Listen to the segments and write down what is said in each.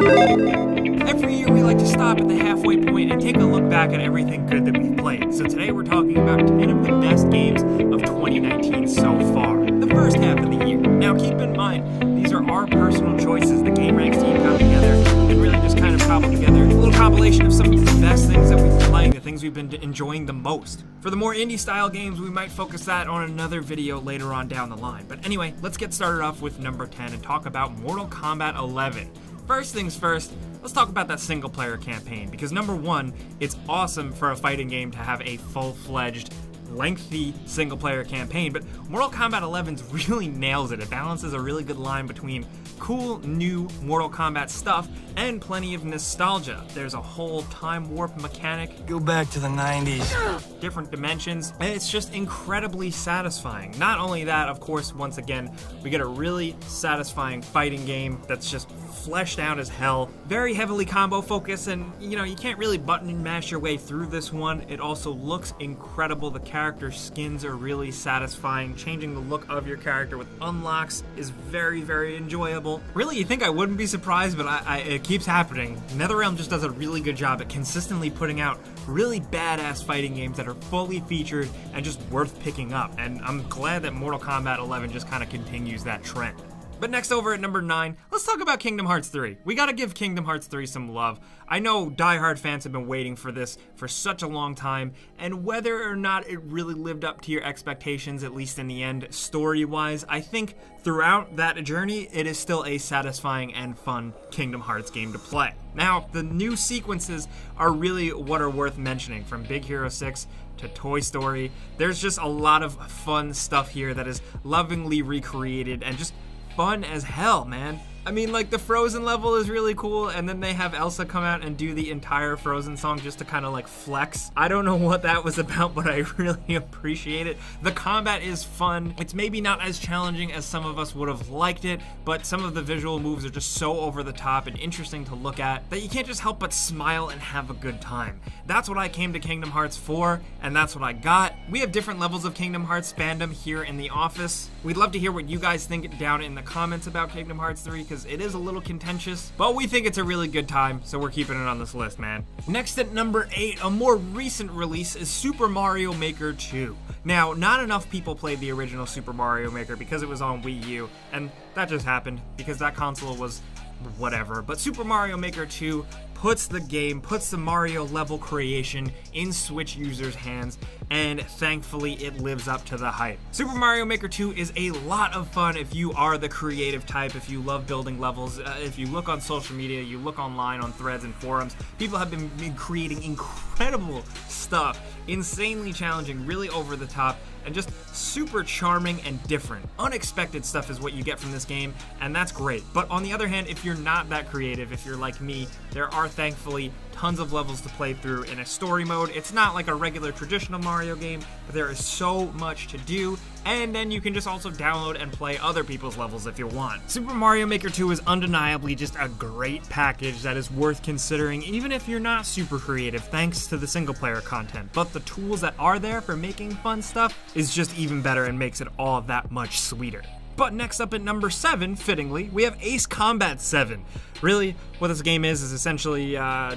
Every year we like to stop at the halfway point and take a look back at everything good that we've played. So today we're talking about 10 of the best games of 2019 so far, the first half of the year. Now keep in mind, these are our personal choices. The Game Ranks team got together and really just kind of cobbled together a little compilation of some of the best things that we've been playing, the things we've been enjoying the most. For the more indie style games, we might focus that on another video later on down the line. But anyway, let's get started off with number 10 and talk about Mortal Kombat 11. First things first, let's talk about that single player campaign, because number one, it's awesome for a fighting game to have a full-fledged, lengthy single player campaign, but Mortal Kombat 11 really nails it. It balances a really good line between cool new Mortal Kombat stuff and plenty of nostalgia. There's a whole time warp mechanic. Go back to the 90s. Different dimensions, and it's just incredibly satisfying. Not only that, of course, once again, we get a really satisfying fighting game that's just fleshed out as hell. Very heavily combo focused, and you know, you can't really button and mash your way through this one. It also looks incredible. The character skins are really satisfying. Changing the look of your character with unlocks is very, very enjoyable. Really, you think I wouldn't be surprised, but it keeps happening. NetherRealm just does a really good job at consistently putting out really badass fighting games that are fully featured and just worth picking up. And I'm glad that Mortal Kombat 11 just kind of continues that trend. But next, over at number 9, let's talk about Kingdom Hearts 3. We gotta give Kingdom Hearts 3 some love. I know diehard fans have been waiting for this for such a long time, and whether or not it really lived up to your expectations, at least in the end, story-wise, I think throughout that journey, it is still a satisfying and fun Kingdom Hearts game to play. Now, the new sequences are really what are worth mentioning, from Big Hero 6 to Toy Story. There's just a lot of fun stuff here that is lovingly recreated and just fun as hell, man. I mean, like, the Frozen level is really cool, and then they have Elsa come out and do the entire Frozen song just to kind of like flex. I don't know what that was about, but I really appreciate it. The combat is fun. It's maybe not as challenging as some of us would have liked it, but some of the visual moves are just so over the top and interesting to look at that you can't just help but smile and have a good time. That's what I came to Kingdom Hearts for, and that's what I got. We have different levels of Kingdom Hearts fandom here in the office. We'd love to hear what you guys think down in the comments about Kingdom Hearts 3, because it is a little contentious, but we think it's a really good time, so we're keeping it on this list, man. Next at number 8, a more recent release is Super Mario Maker 2. Now, not enough people played the original Super Mario Maker because it was on Wii U, and that just happened because that console was whatever. But Super Mario Maker 2 puts the Mario level creation in Switch users' hands, and thankfully it lives up to the hype. Super Mario Maker 2 is a lot of fun if you are the creative type, if you love building levels. If you look on social media, you look online on threads and forums, people have been creating incredible stuff, insanely challenging, really over the top, and just super charming and different. Unexpected stuff is what you get from this game, and that's great. But on the other hand, if you're not that creative, if you're like me, there are thankfully tons of levels to play through in a story mode. It's not like a regular traditional Mario game, but there is so much to do, and then you can just also download and play other people's levels if you want. Super Mario Maker 2 is undeniably just a great package that is worth considering, even if you're not super creative, thanks to the single player content. But the tools that are there for making fun stuff is just even better and makes it all that much sweeter. But next up at number 7, fittingly, we have Ace Combat 7. Really, what this game is essentially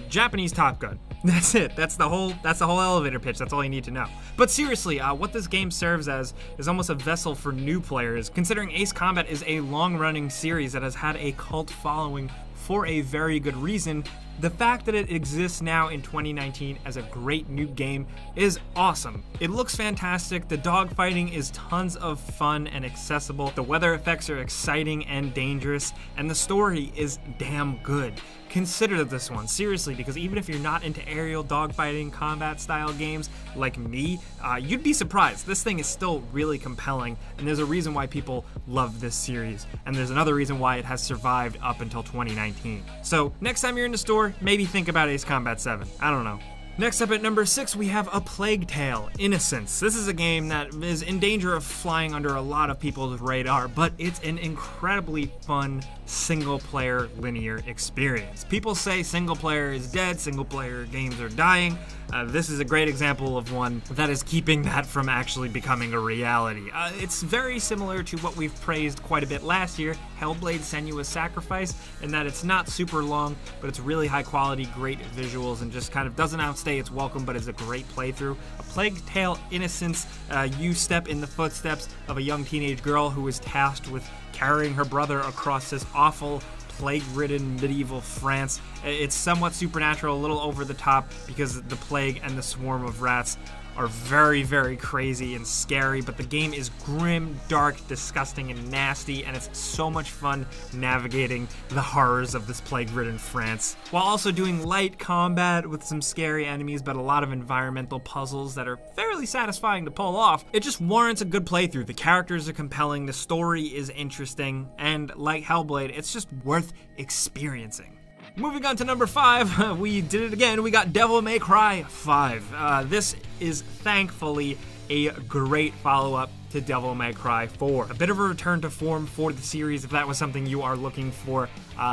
Japanese Top Gun. That's it. That's the whole elevator pitch. That's all you need to know. But seriously, what this game serves as is almost a vessel for new players, considering Ace Combat is a long-running series that has had a cult following for a very good reason. The fact that it exists now in 2019 as a great new game is awesome. It looks fantastic, the dogfighting is tons of fun and accessible, the weather effects are exciting and dangerous, and the story is damn good. Consider this one, seriously, because even if you're not into aerial dogfighting combat style games like me, you'd be surprised. This thing is still really compelling, and there's a reason why people love this series, and there's another reason why it has survived up until 2019. So next time you're in the store, maybe think about Ace Combat 7. I don't know. Next up at number 6, we have A Plague Tale: Innocence. This is a game that is in danger of flying under a lot of people's radar, but it's an incredibly fun single-player linear experience. People say single-player is dead, single-player games are dying. This is a great example of one that is keeping that from actually becoming a reality. It's very similar to what we've praised quite a bit last year, Hellblade: Senua's Sacrifice, in that it's not super long, but it's really high quality, great visuals, and just kind of doesn't outstay its welcome, but is a great playthrough. A Plague Tale: Innocence, you step in the footsteps of a young teenage girl who is tasked with carrying her brother across this awful, plague-ridden medieval France. It's somewhat supernatural, a little over the top, because the plague and the swarm of rats are very, very crazy and scary, but the game is grim, dark, disgusting, and nasty, and it's so much fun navigating the horrors of this plague-ridden France, while also doing light combat with some scary enemies, but a lot of environmental puzzles that are fairly satisfying to pull off. It just warrants a good playthrough. The characters are compelling, the story is interesting, and like Hellblade, it's just worth experiencing. Moving on to number 5, we did it again. We got Devil May Cry 5. This is thankfully a great follow-up to Devil May Cry 4. A bit of a return to form for the series if that was something you are looking for.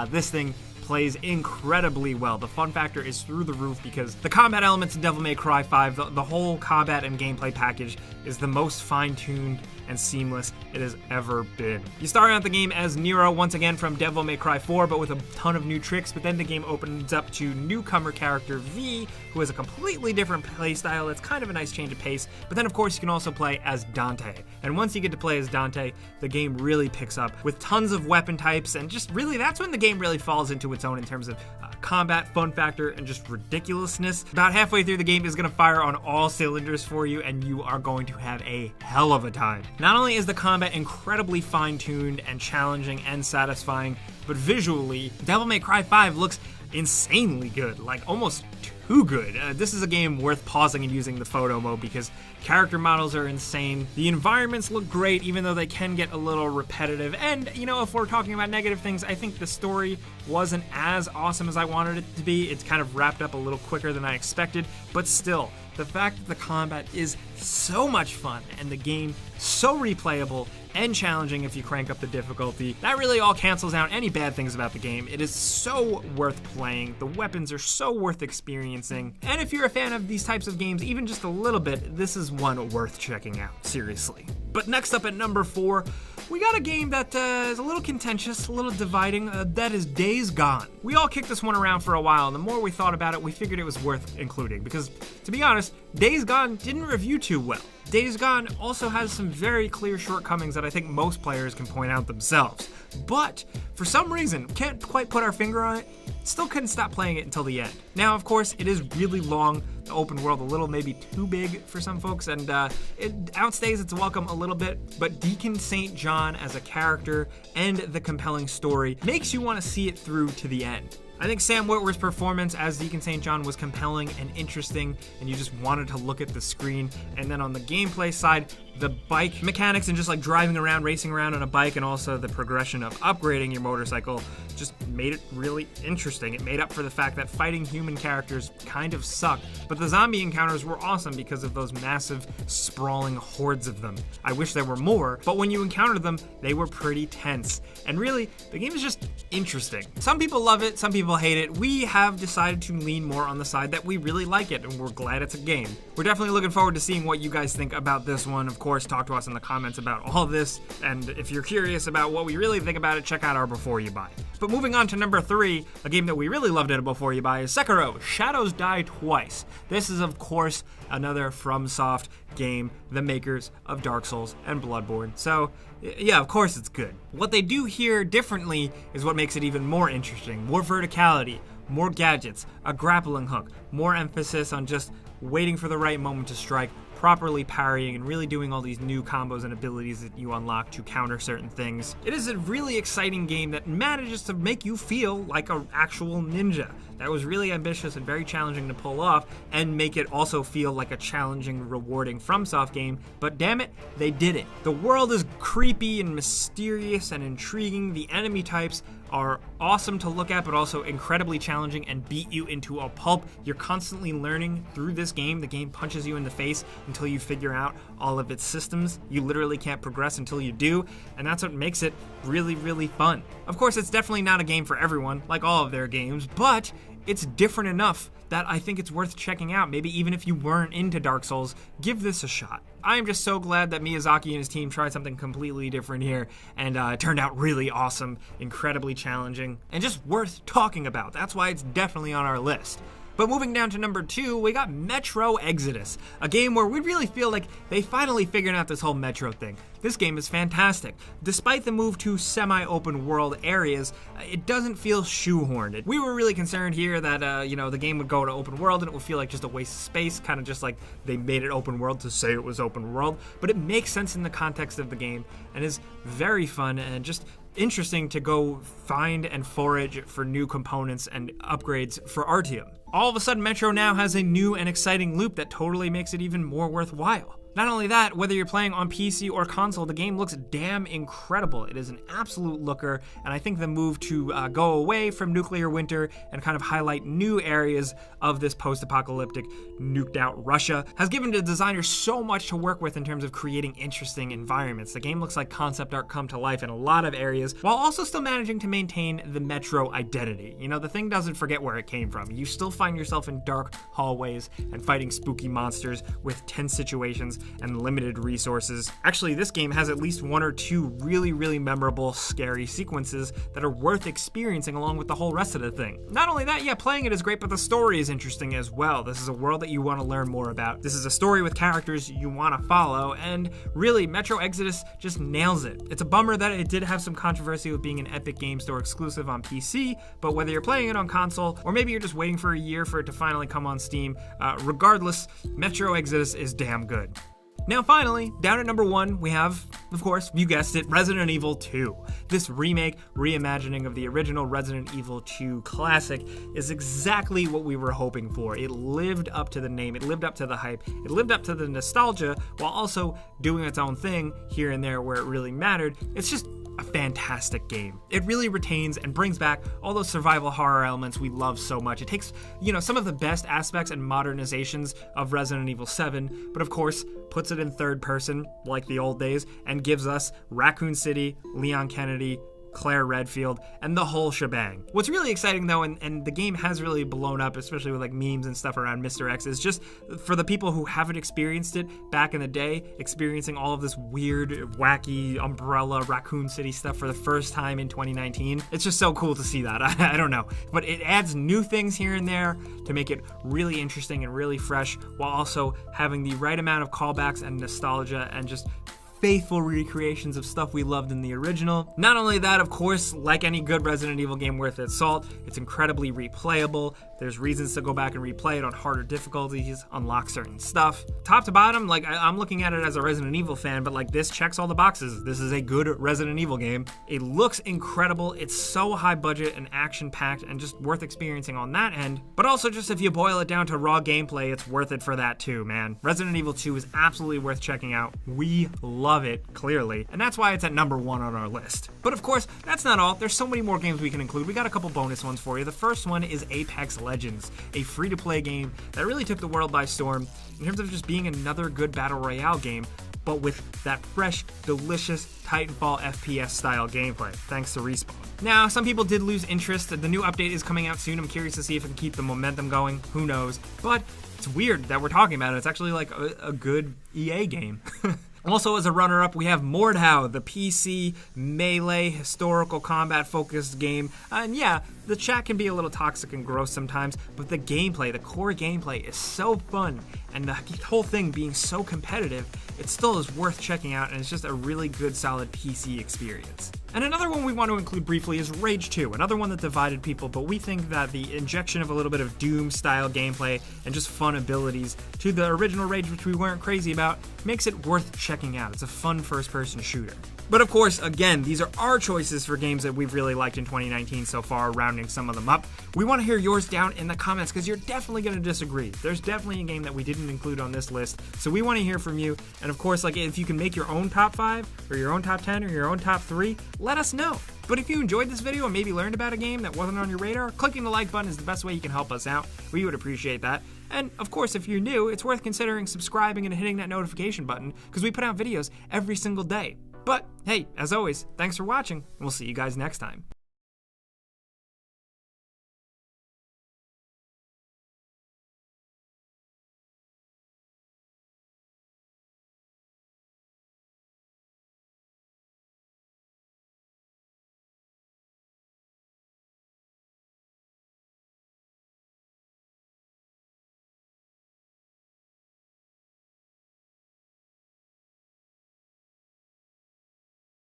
This thing plays incredibly well. The fun factor is through the roof because the combat elements in Devil May Cry 5, the whole combat and gameplay package is the most fine-tuned and seamless it has ever been. You start out the game as Nero once again from Devil May Cry 4, but with a ton of new tricks, but then the game opens up to newcomer character V, who has a completely different playstyle. It's kind of a nice change of pace, but then of course you can also play as Dante. And once you get to play as Dante, the game really picks up with tons of weapon types, and just really that's when the game really falls into its own in terms of combat, fun factor, and just ridiculousness. About halfway through the game is going to fire on all cylinders for you, and you are going to have a hell of a time. Not only is the combat incredibly fine-tuned and challenging and satisfying, but visually, Devil May Cry 5 looks insanely good, like almost too good. This is a game worth pausing and using the photo mode because character models are insane. The environments look great, even though they can get a little repetitive. And, you know, if we're talking about negative things, I think the story wasn't as awesome as I wanted it to be. It's kind of wrapped up a little quicker than I expected, but still, the fact that the combat is so much fun and the game so replayable and challenging if you crank up the difficulty, that really all cancels out any bad things about the game. It is so worth playing. The weapons are so worth experiencing. And if you're a fan of these types of games, even just a little bit, this is one worth checking out, seriously. But next up at number 4, we got a game that is a little contentious, a little dividing, that is Days Gone. We all kicked this one around for a while, and the more we thought about it, we figured it was worth including, because, to be honest, Days Gone didn't review too well. Days Gone also has some very clear shortcomings that I think most players can point out themselves. But, for some reason, can't quite put our finger on it, still couldn't stop playing it until the end. Now, of course, it is really long, the open world a little maybe too big for some folks, and it outstays its welcome a little bit, but Deacon St. John as a character and the compelling story makes you want to see it through to the end. I think Sam Witwer's performance as Deacon St. John was compelling and interesting, and you just wanted to look at the screen. And then on the gameplay side, the bike mechanics and just like driving around, racing around on a bike, and also the progression of upgrading your motorcycle just made it really interesting. It made up for the fact that fighting human characters kind of sucked, but the zombie encounters were awesome because of those massive, sprawling hordes of them. I wish there were more, but when you encountered them, they were pretty tense. And really, the game is just interesting. Some people love it, some people hate it. We have decided to lean more on the side that we really like it, and we're glad it's a game. We're definitely looking forward to seeing what you guys think about this one. Of course, talk to us in the comments about all this, and if you're curious about what we really think about it, check out our Before You Buy. But moving on to number 3, a game that we really loved at Before You Buy is Sekiro: Shadows Die Twice. This is, of course, another FromSoft game, the makers of Dark Souls and Bloodborne. So, yeah, of course it's good. What they do here differently is what makes it even more interesting. More verticality, more gadgets, a grappling hook, more emphasis on just waiting for the right moment to strike, properly parrying, and really doing all these new combos and abilities that you unlock to counter certain things. It is a really exciting game that manages to make you feel like an actual ninja. That was really ambitious and very challenging to pull off, and make it also feel like a challenging, rewarding FromSoft game, but damn it, they did it. The world is creepy and mysterious and intriguing. The enemy types are awesome to look at, but also incredibly challenging and beat you into a pulp. You're constantly learning through this game. The game punches you in the face until you figure out all of its systems. You literally can't progress until you do, and that's what makes it really, really fun. Of course, it's definitely not a game for everyone, like all of their games, but it's different enough that I think it's worth checking out. Maybe even if you weren't into Dark Souls, give this a shot. I am just so glad that Miyazaki and his team tried something completely different here, and it turned out really awesome, incredibly challenging, and just worth talking about. That's why it's definitely on our list. But moving down to number 2, we got Metro Exodus, a game where we really feel like they finally figured out this whole Metro thing. This game is fantastic. Despite the move to semi-open world areas, it doesn't feel shoehorned. We were really concerned here that the game would go to open world and it would feel like just a waste of space, kind of just like they made it open world to say it was open world, but it makes sense in the context of the game and is very fun and just interesting to go find and forage for new components and upgrades for Artyom. All of a sudden, Metro now has a new and exciting loop that totally makes it even more worthwhile. Not only that, whether you're playing on PC or console, the game looks damn incredible. It is an absolute looker, and I think the move to go away from nuclear winter and kind of highlight new areas of this post-apocalyptic, nuked-out Russia has given the designers so much to work with in terms of creating interesting environments. The game looks like concept art come to life in a lot of areas, while also still managing to maintain the Metro identity. You know, the thing doesn't forget where it came from. You still find yourself in dark hallways and fighting spooky monsters with tense situations and limited resources. Actually, this game has at least 1 or 2 really, really memorable, scary sequences that are worth experiencing along with the whole rest of the thing. Not only that, yeah, playing it is great, but the story is interesting as well. This is a world that you want to learn more about. This is a story with characters you want to follow, and really, Metro Exodus just nails it. It's a bummer that it did have some controversy with being an Epic Game Store exclusive on PC, but whether you're playing it on console, or maybe you're just waiting for a year for it to finally come on Steam, regardless, Metro Exodus is damn good. Now finally, down at number 1, we have, of course, you guessed it, Resident Evil 2. This remake, reimagining of the original Resident Evil 2 classic is exactly what we were hoping for. It lived up to the name, it lived up to the hype, it lived up to the nostalgia, while also doing its own thing here and there where it really mattered. It's just a fantastic game. It really retains and brings back all those survival horror elements we love so much. It takes, some of the best aspects and modernizations of Resident Evil 7, but of course, puts it in third person, like the old days, and gives us Raccoon City, Leon Kennedy, Claire Redfield, and the whole shebang. What's really exciting though, and the game has really blown up, especially with like memes and stuff around Mr. X, is just for the people who haven't experienced it back in the day, experiencing all of this weird, wacky, Umbrella, Raccoon City stuff for the first time in 2019. It's just so cool to see that. I don't know. But it adds new things here and there to make it really interesting and really fresh, while also having the right amount of callbacks and nostalgia and just faithful recreations of stuff we loved in the original. Not only that, of course, like any good Resident Evil game worth its salt, it's incredibly replayable. There's reasons to go back and replay it on harder difficulties, unlock certain stuff. Top to bottom, I'm looking at it as a Resident Evil fan, but this checks all the boxes. This is a good Resident Evil game. It looks incredible. It's so high budget and action-packed and just worth experiencing on that end. But also just if you boil it down to raw gameplay, it's worth it for that too, man. Resident Evil 2 is absolutely worth checking out. We love it, clearly, and that's why it's at number 1 on our list. But of course, that's not all. There's so many more games we can include. We got a couple bonus ones for you. The first one is Apex Legends, a free-to-play game that really took the world by storm in terms of just being another good battle royale game, but with that fresh, delicious Titanfall FPS-style gameplay, thanks to Respawn. Now, some people did lose interest. The new update is coming out soon. I'm curious to see if it can keep the momentum going. Who knows? But it's weird that we're talking about it. It's actually like a good EA game. Also, as a runner-up, we have Mordhau, the PC melee historical combat-focused game. And yeah, the chat can be a little toxic and gross sometimes, but the gameplay, the core gameplay, is so fun, and the whole thing being so competitive, it still is worth checking out, and it's just a really good, solid PC experience. And another one we want to include briefly is Rage 2, another one that divided people, but we think that the injection of a little bit of Doom-style gameplay and just fun abilities to the original Rage, which we weren't crazy about, makes it worth checking out. It's a fun first-person shooter. But of course, again, these are our choices for games that we've really liked in 2019 so far, rounding some of them up. We want to hear yours down in the comments because you're definitely going to disagree. There's definitely a game that we didn't include on this list, so we want to hear from you. And of course, if you can make your own top 5 or your own top 10 or your own top 3, let us know. But if you enjoyed this video and maybe learned about a game that wasn't on your radar, clicking the like button is the best way you can help us out. We would appreciate that. And of course, if you're new, it's worth considering subscribing and hitting that notification button because we put out videos every single day. But hey, as always, thanks for watching, and we'll see you guys next time.